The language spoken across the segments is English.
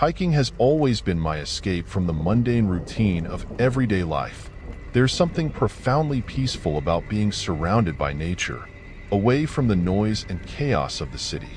Hiking has always been my escape from the mundane routine of everyday life. There's something profoundly peaceful about being surrounded by nature, away from the noise and chaos of the city.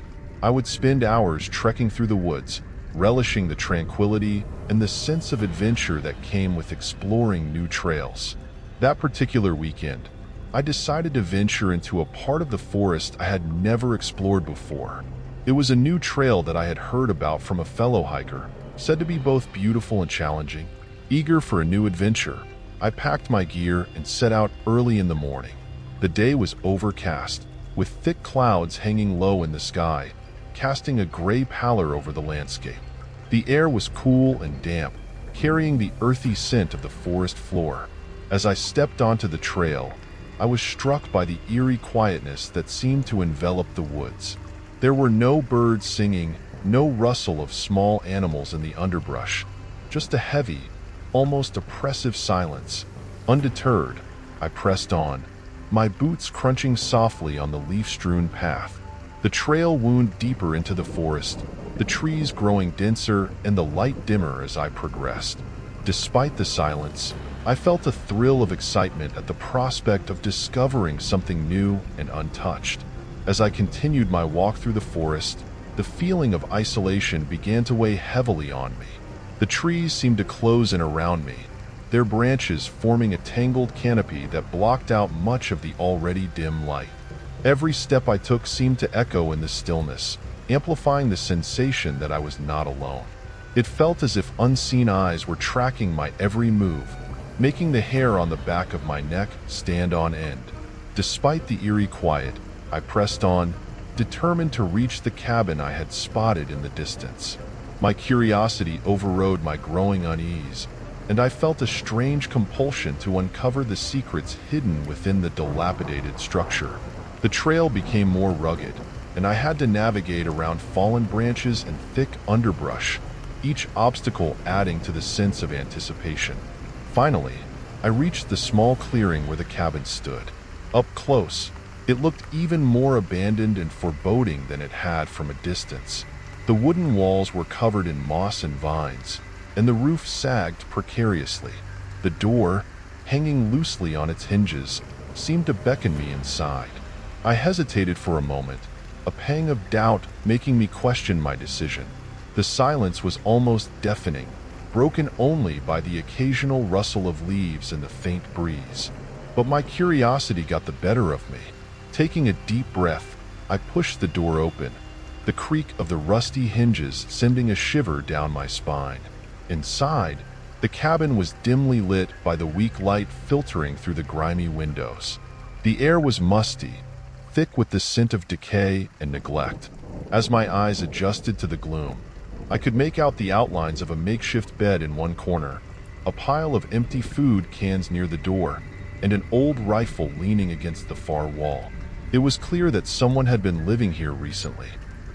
I would spend hours trekking through the woods, relishing the tranquility and the sense of adventure that came with exploring new trails. That particular weekend, I decided to venture into a part of the forest I had never explored before. It was a new trail that I had heard about from a fellow hiker, said to be both beautiful and challenging. Eager for a new adventure, I packed my gear and set out early in the morning. The day was overcast, with thick clouds hanging low in the sky, casting a gray pallor over the landscape. The air was cool and damp, carrying the earthy scent of the forest floor. As I stepped onto the trail, I was struck by the eerie quietness that seemed to envelop the woods. There were no birds singing, no rustle of small animals in the underbrush, just a heavy, almost oppressive silence. Undeterred, I pressed on, my boots crunching softly on the leaf-strewn path. The trail wound deeper into the forest, the trees growing denser and the light dimmer as I progressed. Despite the silence, I felt a thrill of excitement at the prospect of discovering something new and untouched. As I continued my walk through the forest, the feeling of isolation began to weigh heavily on me. The trees seemed to close in around me, their branches forming a tangled canopy that blocked out much of the already dim light. Every step I took seemed to echo in the stillness, amplifying the sensation that I was not alone. It felt as if unseen eyes were tracking my every move, making the hair on the back of my neck stand on end. Despite the eerie quiet, I pressed on, determined to reach the cabin I had spotted in the distance. My curiosity overrode my growing unease, and I felt a strange compulsion to uncover the secrets hidden within the dilapidated structure. The trail became more rugged, and I had to navigate around fallen branches and thick underbrush, each obstacle adding to the sense of anticipation. Finally, I reached the small clearing where the cabin stood. Up close, it looked even more abandoned and foreboding than it had from a distance. The wooden walls were covered in moss and vines, and the roof sagged precariously. The door, hanging loosely on its hinges, seemed to beckon me inside. I hesitated for a moment, a pang of doubt making me question my decision. The silence was almost deafening, broken only by the occasional rustle of leaves and the faint breeze. But my curiosity got the better of me. Taking a deep breath, I pushed the door open, the creak of the rusty hinges sending a shiver down my spine. Inside, the cabin was dimly lit by the weak light filtering through the grimy windows. The air was musty, thick with the scent of decay and neglect. As my eyes adjusted to the gloom, I could make out the outlines of a makeshift bed in one corner, a pile of empty food cans near the door, and an old rifle leaning against the far wall. It was clear that someone had been living here recently.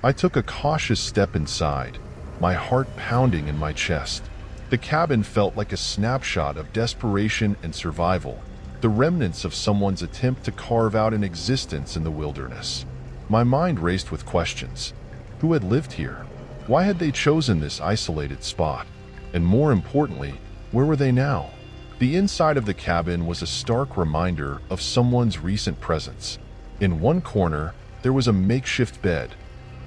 I took a cautious step inside, my heart pounding in my chest. The cabin felt like a snapshot of desperation and survival, the remnants of someone's attempt to carve out an existence in the wilderness. My mind raced with questions. Who had lived here? Why had they chosen this isolated spot? And more importantly, where were they now? The inside of the cabin was a stark reminder of someone's recent presence. In one corner, there was a makeshift bed,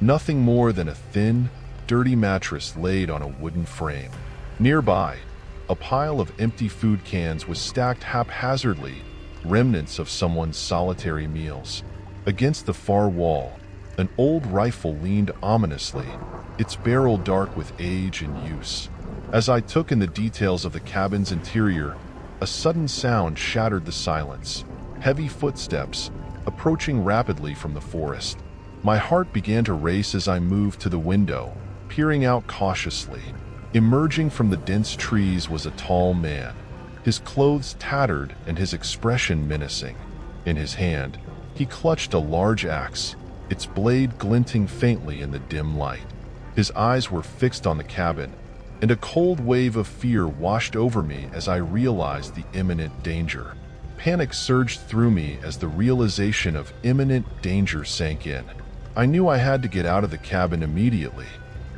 nothing more than a thin, dirty mattress laid on a wooden frame. Nearby, a pile of empty food cans was stacked haphazardly, remnants of someone's solitary meals. Against the far wall, an old rifle leaned ominously, its barrel dark with age and use. As I took in the details of the cabin's interior, a sudden sound shattered the silence. Heavy footsteps, approaching rapidly from the forest. My heart began to race as I moved to the window, peering out cautiously. Emerging from the dense trees was a tall man, his clothes tattered and his expression menacing. In his hand, he clutched a large axe, its blade glinting faintly in the dim light. His eyes were fixed on the cabin, and a cold wave of fear washed over me as I realized the imminent danger. Panic surged through me as the realization of imminent danger sank in. I knew I had to get out of the cabin immediately.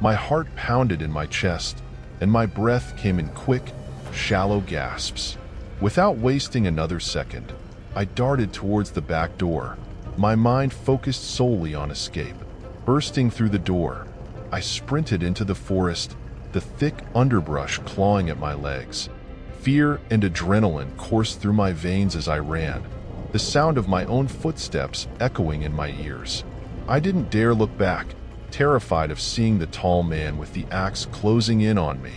My heart pounded in my chest, and my breath came in quick, shallow gasps. Without wasting another second, I darted towards the back door, my mind focused solely on escape. Bursting through the door, I sprinted into the forest, the thick underbrush clawing at my legs. Fear and adrenaline coursed through my veins as I ran, the sound of my own footsteps echoing in my ears. I didn't dare look back, terrified of seeing the tall man with the axe closing in on me.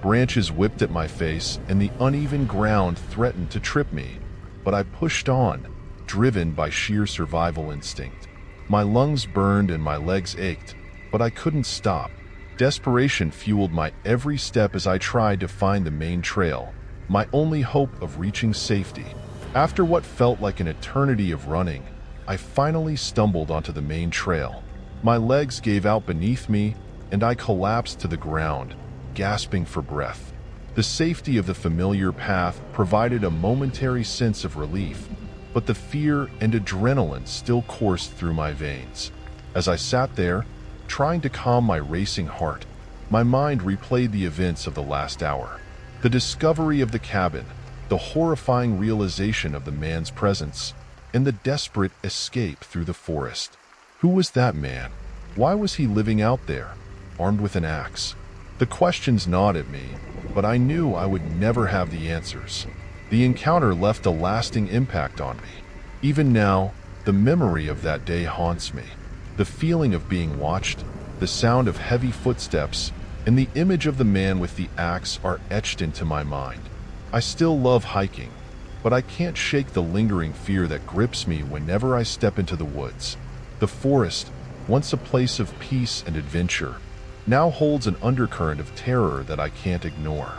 Branches whipped at my face, and the uneven ground threatened to trip me. But I pushed on, driven by sheer survival instinct. My lungs burned and my legs ached, but I couldn't stop. Desperation fueled my every step as I tried to find the main trail, my only hope of reaching safety. After what felt like an eternity of running, I finally stumbled onto the main trail. My legs gave out beneath me, and I collapsed to the ground, gasping for breath. The safety of the familiar path provided a momentary sense of relief, but the fear and adrenaline still coursed through my veins. As I sat there, trying to calm my racing heart, my mind replayed the events of the last hour. The discovery of the cabin, the horrifying realization of the man's presence, and the desperate escape through the forest. Who was that man? Why was he living out there, armed with an axe? The questions gnawed at me, but I knew I would never have the answers. The encounter left a lasting impact on me. Even now, the memory of that day haunts me. The feeling of being watched, the sound of heavy footsteps, and the image of the man with the axe are etched into my mind. I still love hiking, but I can't shake the lingering fear that grips me whenever I step into the woods. The forest, once a place of peace and adventure, now holds an undercurrent of terror that I can't ignore.